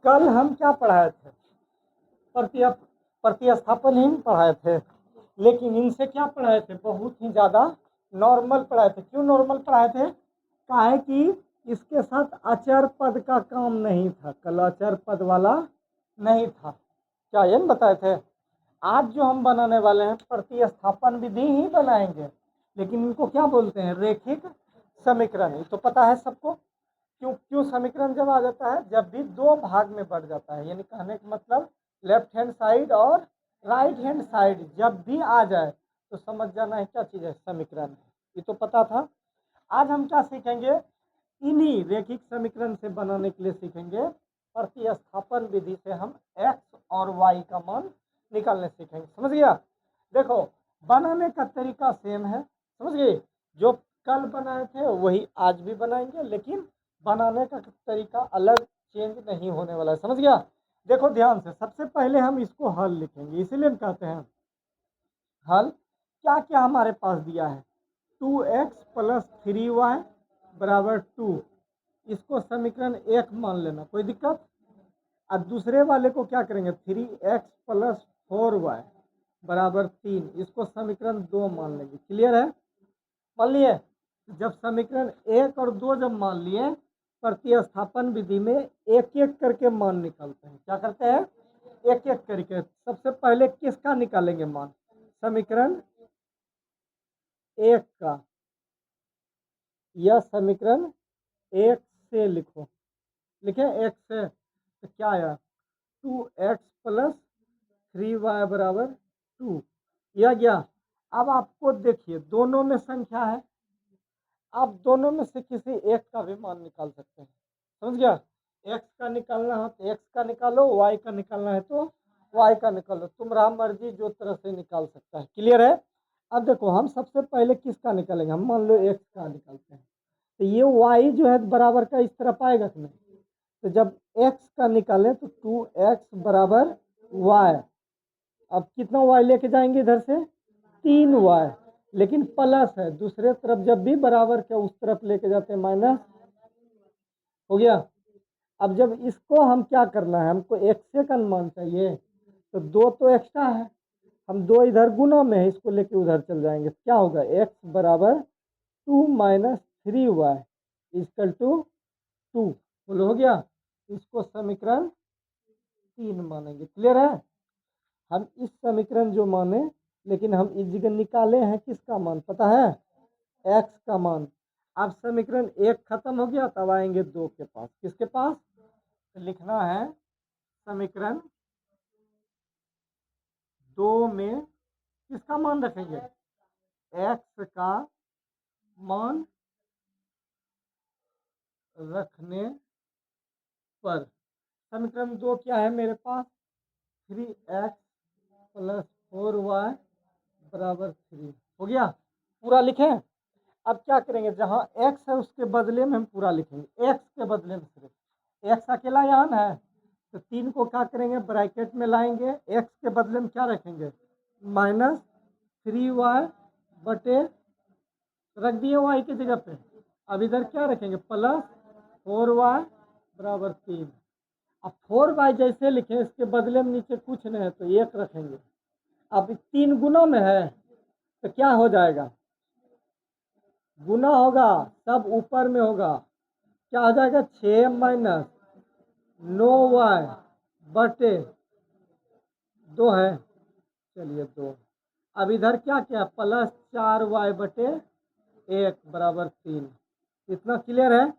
कल हम क्या पढ़ाए थे? प्रति प्रतिस्थापन ही पढ़ाए थे, लेकिन इनसे क्या पढ़ाए थे? बहुत ही ज़्यादा नॉर्मल पढ़ाए थे। क्यों नॉर्मल पढ़ाए थे? काहे कि इसके साथ अचर पद का काम नहीं था, कल अचर पद वाला नहीं था। क्या ये बताए थे? आज जो हम बनाने वाले हैं प्रतिस्थापन विधि ही बनाएंगे, लेकिन इनको क्या बोलते हैं? रैखिक समीकरण। ये तो पता है सबको। क्यों क्यों समीकरण जब आ जाता है? जब भी दो भाग में बढ़ जाता है, यानी कहने का मतलब लेफ्ट हैंड साइड और राइट हैंड साइड जब भी आ जाए तो समझ जाना है क्या चीज़ है? समीकरण है। ये तो पता था। आज हम क्या सीखेंगे? इन्हीं रैखिक समीकरण से बनाने के लिए सीखेंगे प्रतिस्थापन विधि से हम x और y का मान निकालने सीखेंगे। समझ गया? देखो, बनाने का तरीका सेम है, समझ गए? जो कल बनाए थे वही आज भी बनाएंगे, लेकिन बनाने का तरीका अलग, चेंज नहीं होने वाला है। समझ गया? देखो ध्यान से, सबसे पहले हम इसको हल लिखेंगे, इसीलिए कहते हैं हल। क्या क्या हमारे पास दिया है? 2x प्लस 3y बराबर 2। इसको समीकरण 1 मान लेना, कोई दिक्कत? और दूसरे वाले को क्या करेंगे? 3x प्लस 4y बराबर 3। इसको समीकरण 2 मान लेंगे। क्लियर है? मान लिए? जब समीकरण 1 और 2 जब मान लिए, प्रतिस्थापन विधि में एक एक करके मान निकालते हैं। क्या करते हैं? एक एक करके। सबसे पहले किसका निकालेंगे मान? समीकरण 1 का। यह समीकरण 1 से लिखो। लिखे 1 से, तो क्या आया? 2x प्लस 3y बराबर 2। यह गया। अब आपको देखिए, दोनों में संख्या है, आप दोनों में से किसी एक का भी मान निकाल सकते हैं। समझ गया? x का निकालना है तो x का निकालो, y का निकालना है तो y का निकालो। तुम्हारा मर्जी, जो तरह से निकाल सकता है। क्लियर है? अब देखो, हम सबसे पहले किसका निकालेंगे? हम मान लो x का निकालते हैं, तो ये y जो है बराबर का इस तरफ आएगा कि नहीं? तो जब x का निकालें तो 2x बराबर y। अब कितना y लेके जाएंगे इधर से? 3y, लेकिन प्लस है दूसरे तरफ, जब भी बराबर के उस तरफ लेके जाते हैं माइनस हो गया। अब जब इसको हम क्या करना है? हमको x का मान चाहिए, तो 2 तो एक्स्ट्रा है, हम 2 इधर गुना में है, इसको लेके उधर चल जाएंगे। क्या होगा? x बराबर 2 माइनस 3y इजकल टू 2। बोलो हो गया? इसको समीकरण 3 मानेंगे। क्लियर है? हम इस समीकरण जो माने, लेकिन हम इस जगह निकाले हैं किसका मान पता है? x का मान। अब समीकरण 1 खत्म हो गया, तब आएंगे 2 के पास। किसके पास? तो लिखना है समीकरण 2 में किसका मान रखेंगे? x का मान रखने पर समीकरण 2 क्या है मेरे पास? 3x प्लस 4y बराबर 3। हो गया? पूरा लिखें। अब क्या करेंगे? जहाँ x है उसके बदले में हम पूरा लिखेंगे, x के बदले में सिर्फ x अकेला यहाँ ना है, तो 3 को क्या करेंगे? ब्रैकेट में लाएंगे, x के बदले में क्या रखेंगे? माइनस 3y बटे, रख दिए y की जगह पे। अब इधर क्या रखेंगे? प्लस 4y बराबर 3। अब 4y जैसे लिखे, इसके बदले में नीचे कुछ नहीं है तो 1 रखेंगे। अब 3 गुना में है तो क्या हो जाएगा? गुना होगा, सब ऊपर में होगा। क्या हो जाएगा? 6 माइनस 9y बटे 2 है, चलिए 2। अब इधर क्या क्या? प्लस 4y बटे 1 बराबर 3। इतना क्लियर है?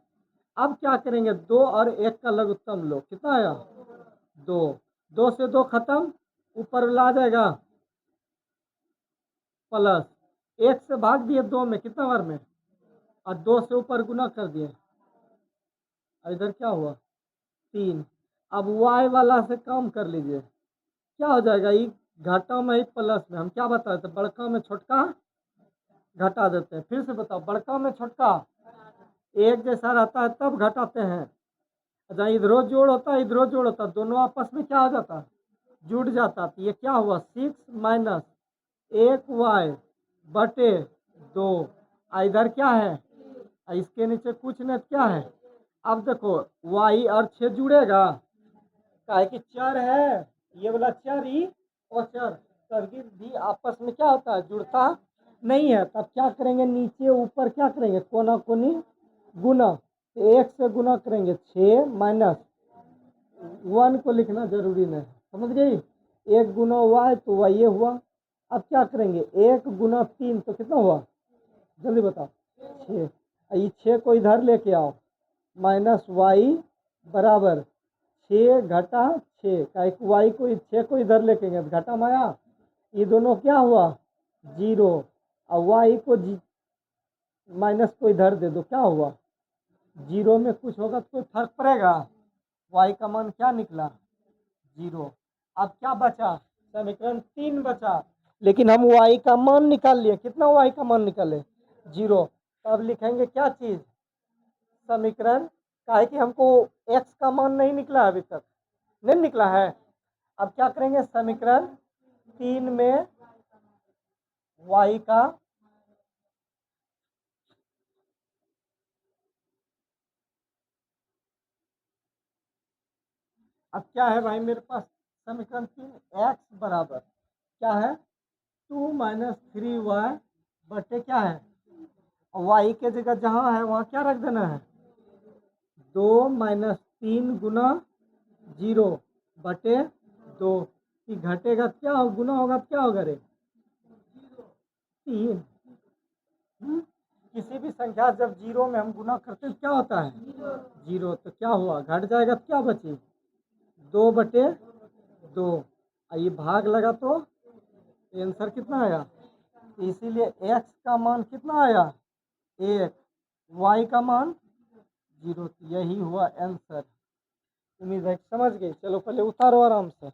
अब क्या करेंगे? 2 और 1 का लघुत्तम लो, कितना आया? 2। 2 से 2 खत्म, ऊपर ला जाएगा प्लस, 1 से भाग दिए 2 में, कितना बार में? और 2 से ऊपर गुना कर दिए, इधर क्या हुआ? 3। अब y वाला से काम कर लीजिए, क्या हो जाएगा? ये घाटा में ही प्लस में, हम क्या बताए थे? बड़का में छोटका घटा देते हैं। फिर से बताओ, बड़का में छोटका एक जैसा रहता है तब घटाते हैं। अच्छा, इधरो जोड़ होता है, इधरो जोड़ होता है, दोनों आपस में क्या हो जाता है? जुड़ जाता है। तो ये क्या हुआ? 6 माइनस 1y बटे 2। इधर क्या है? इसके नीचे कुछ नहीं, क्या है? अब देखो y और 6 जुड़ेगा, काहे कि चर है, ये वाला चर ही और चर सभी भी आपस में क्या होता है, जुड़ता नहीं है। तब क्या करेंगे, नीचे ऊपर क्या करेंगे, कोना कोनी गुना। तो 1 से गुना करेंगे 6 माइनस 1 को लिखना जरूरी नहीं, समझ गई। 1 गुना वाई तो वाई ये हुआ। अब क्या करेंगे, 1 गुना 3 तो कितना हुआ, जल्दी बताओ, 6। ये 6 को इधर लेके आओ, माइनस वाई बराबर 6 घटा 6 का एक वाई को 6 को इधर लेके गए घटा माया, ये दोनों क्या हुआ 0। और वाई को माइनस को इधर दे दो, क्या हुआ 0 में कुछ होगा तो कोई फर्क पड़ेगा, वाई का मान क्या निकला 0। अब क्या बचा, समीकरण 3 बचा, लेकिन हम वाई का मान निकाल लिए, कितना वाई का मान निकाले 0। तो अब लिखेंगे क्या चीज, समीकरण, काहे कि हमको x का मान नहीं निकला अभी तक, नहीं निकला है। अब क्या करेंगे, समीकरण 3 में y का अब क्या है भाई मेरे पास, समीकरण 3 x बराबर क्या है 2 माइनस 3y बटे क्या है, y के जगह जहां है वहां क्या रख देना है 2 माइनस 3 गुना 0 बटे 2। कि घटेगा क्या हो, गुना होगा तो क्या होगा रे 3। किसी भी संख्या जब 0 में हम गुना करते हैं क्या होता है 0, तो क्या हुआ घट जाएगा तो क्या बची 2 बटे 2। ये भाग लगा तो आंसर कितना आया, इसीलिए x का मान कितना आया 1, y का मान 0। यही हुआ आंसर। उम्मीद है समझ गए। चलो पहले उतारो आराम से।